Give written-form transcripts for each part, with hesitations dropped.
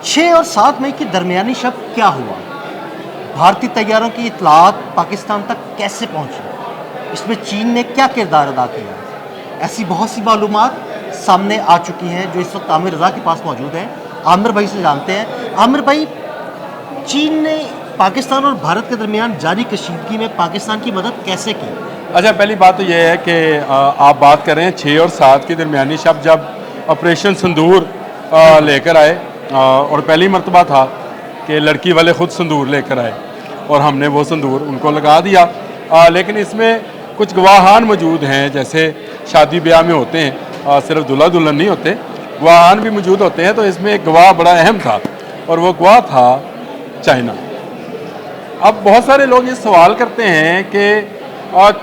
6 और 7 मई की दरमियानी शब क्या हुआ? भारतीय तैयारों की इत्तलात पाकिस्तान तक कैसे पहुंची? इसमें चीन ने क्या किरदार अदा किया? ऐसी बहुत सी मालूमात सामने आ चुकी हैं जो इस वक्त आमिर रज़ा के पास मौजूद हैं। आमिर भाई से जानते हैं। आमिर भाई, चीन ने पाकिस्तान और भारत के दरमियान जारी कशीदगी में पाकिस्तान की मदद कैसे की? अच्छा, पहली बात तो ये है कि आप बात कर रहे हैं 6 और 7 की दरमियानी शब जब ऑपरेशन संदूर लेकर आए, और पहली मरतबा था कि लड़की वाले ख़ुद संदूर लेकर आए और हमने वो संदूर उनको लगा दिया। लेकिन इसमें कुछ गवाहान मौजूद हैं, जैसे शादी ब्याह में होते हैं, सिर्फ दूल्हा दुल्हन नहीं होते, गवाहान भी मौजूद होते हैं। तो इसमें एक गवाह बड़ा अहम था और वो गवाह था चाइना। अब बहुत सारे लोग ये सवाल करते हैं कि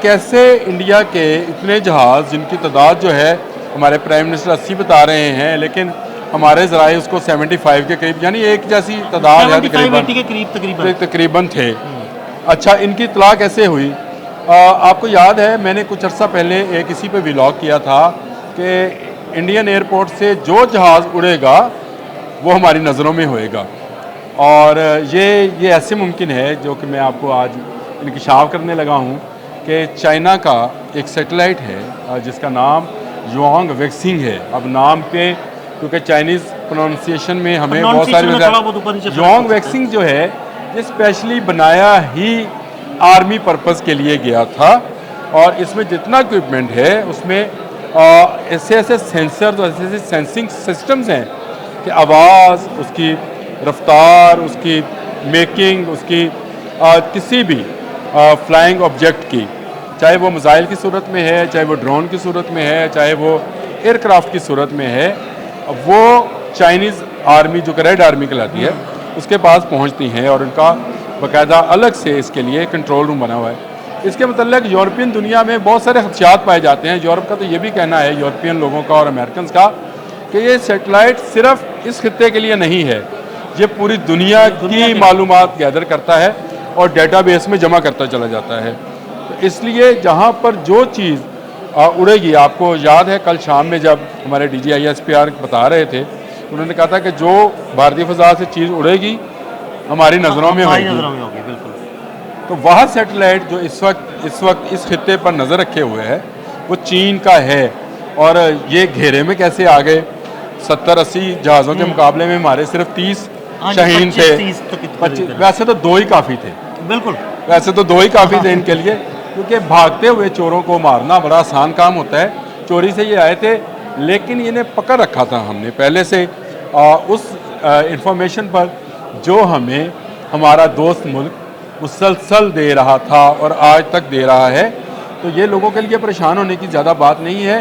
कैसे इंडिया के इतने जहाज़ जिनकी तादाद जो है हमारे प्राइम मिनिस्टर 80 बता रहे हैं, लेकिन हमारे ज़राए उसको 75 के करीब, यानी एक जैसी तादाद है तकरीबन थे। अच्छा, इनकी इतला कैसे हुई? आपको याद है मैंने कुछ अर्सा पहले एक इसी पे व्लॉग किया था कि इंडियन एयरपोर्ट से जो जहाज़ उड़ेगा वो हमारी नज़रों में होएगा, और ये ऐसे मुमकिन है जो कि मैं आपको आज इंकिशाफ करने लगा हूँ कि चाइना का एक सैटेलाइट है जिसका नाम युआंग वेक्सिंग है। अब नाम पे क्योंकि चाइनीज़ प्रोनाउंसिएशन में हमें बहुत सारी, युआंग वेक्सिंग जो है ये स्पेशली बनाया ही आर्मी पर्पज़ के लिए गया था, और इसमें जितना इक्विपमेंट है उसमें ऐसे ऐसे सेंसर, ऐसे ऐसे सेंसिंग सिस्टम्स हैं कि आवाज़, उसकी रफ्तार, उसकी मेकिंग, उसकी किसी भी फ्लाइंग ऑब्जेक्ट की, चाहे वो मिसाइल की सूरत में है, चाहे वो ड्रोन की सूरत में है, चाहे वो एयरक्राफ्ट की सूरत में है, वो चाइनीज़ आर्मी जो कि रेड आर्मी कहलाती है उसके पास पहुंचती हैं, और उनका बाकायदा अलग से इसके लिए कंट्रोल रूम बना हुआ है। इसके मतलब यूरोपियन दुनिया में बहुत सारे खदशात पाए जाते हैं। यूरोप का तो ये भी कहना है, यूरोपियन लोगों का और अमेरिकन का, कि ये सेटेलाइट सिर्फ इस खित्ते के लिए नहीं है, ये पूरी दुनिया की मालूमात गैदर करता है और डेटाबेस में जमा करता चला जाता है। तो इसलिए जहाँ पर जो चीज़ उड़ेगी, आपको याद है कल शाम में जब हमारे DGISPR बता रहे थे, उन्होंने कहा था कि जो भारतीय फ़ज़ा से चीज़ उड़ेगी हमारी नज़रों में होगी। बिल्कुल। तो वह सेटेलाइट जो इस वक्त इस खित्ते पर नज़र रखे हुए है वो चीन का है, और ये घेरे में कैसे आ गए? 70-80 जहाज़ों के मुकाबले में हमारे सिर्फ 30 शाहीन थे। 25, वैसे तो 2 ही काफ़ी थे। बिल्कुल, वैसे तो 2 ही काफ़ी थे इनके लिए, क्योंकि भागते हुए चोरों को मारना बड़ा आसान काम होता है। चोरी से ये आए थे, लेकिन इन्हें पकड़ रखा था हमने पहले से उस इंफॉर्मेशन पर जो हमें हमारा दोस्त मुल्क मुसलसल दे रहा था और आज तक दे रहा है। तो ये लोगों के लिए परेशान होने की ज़्यादा बात नहीं है।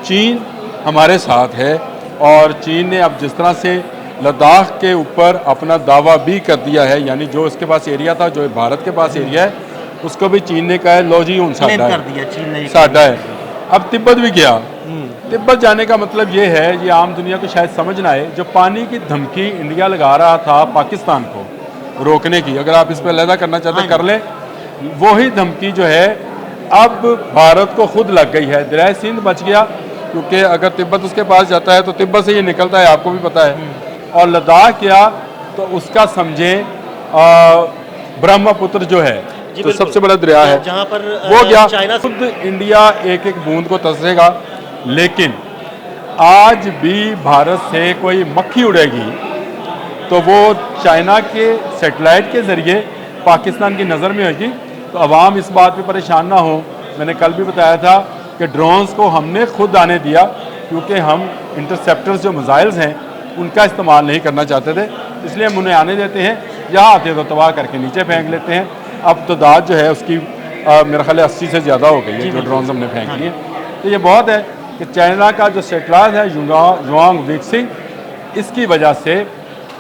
चीन हमारे साथ है, और चीन ने अब जिस तरह से लद्दाख के ऊपर अपना दावा भी कर दिया है, यानी जो इसके पास एरिया था, जो भारत के पास एरिया है, उसको भी चीन ने कहा है लो जी, साडा है। अब तिब्बत भी गया। तिब्बत जाने का मतलब ये है, ये आम दुनिया को शायद समझ ना आए, जो पानी की धमकी इंडिया लगा रहा था पाकिस्तान को रोकने की, अगर आप इस पर अलहदा करना चाहते हैं कर लें, वही धमकी जो है अब भारत को खुद लग गई है। दरिया सिंध बच गया, क्योंकि अगर तिब्बत उसके पास जाता है तो तिब्बत से ये निकलता है, आपको भी पता है। और लद्दाख गया तो उसका समझे ब्रह्मपुत्र जो है तो सबसे बड़ा दरिया है, जहाँ पर वो गया। खुद इंडिया एक एक बूंद को तरसेगा, लेकिन आज भी भारत से कोई मक्खी उड़ेगी तो वो चाइना के सैटेलाइट के ज़रिए पाकिस्तान की नज़र में होगी। तो अवाम इस बात पे परेशान ना हो। मैंने कल भी बताया था कि ड्रोन्स को हमने खुद आने दिया, क्योंकि हम इंटरसेप्टर्स जो मिसाइल्स हैं उनका इस्तेमाल नहीं करना चाहते थे, इसलिए हम उन्हें आने देते हैं। यहाँ आते तो तबाह करके नीचे फेंक लेते हैं। अब तो दाद जो है उसकी मेरा ख्याल 80 से ज़्यादा हो गई है जो ड्रोन्स हमने फेंक लिए। तो ये बहुत है कि चाइना का जो सैटेलाइट है युआंग वेक्सिंग, इसकी वजह से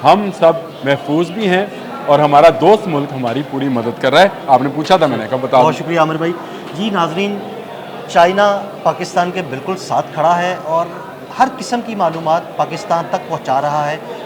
हम सब महफूज भी हैं और हमारा दोस्त मुल्क हमारी पूरी मदद कर रहा है। आपने पूछा था, मैंने कहा बताओ। बहुत शुक्रिया आमिर भाई। जी नाजरीन, चाइना पाकिस्तान के बिल्कुल साथ खड़ा है और हर किस्म की मालूमात पाकिस्तान तक पहुंचा रहा है।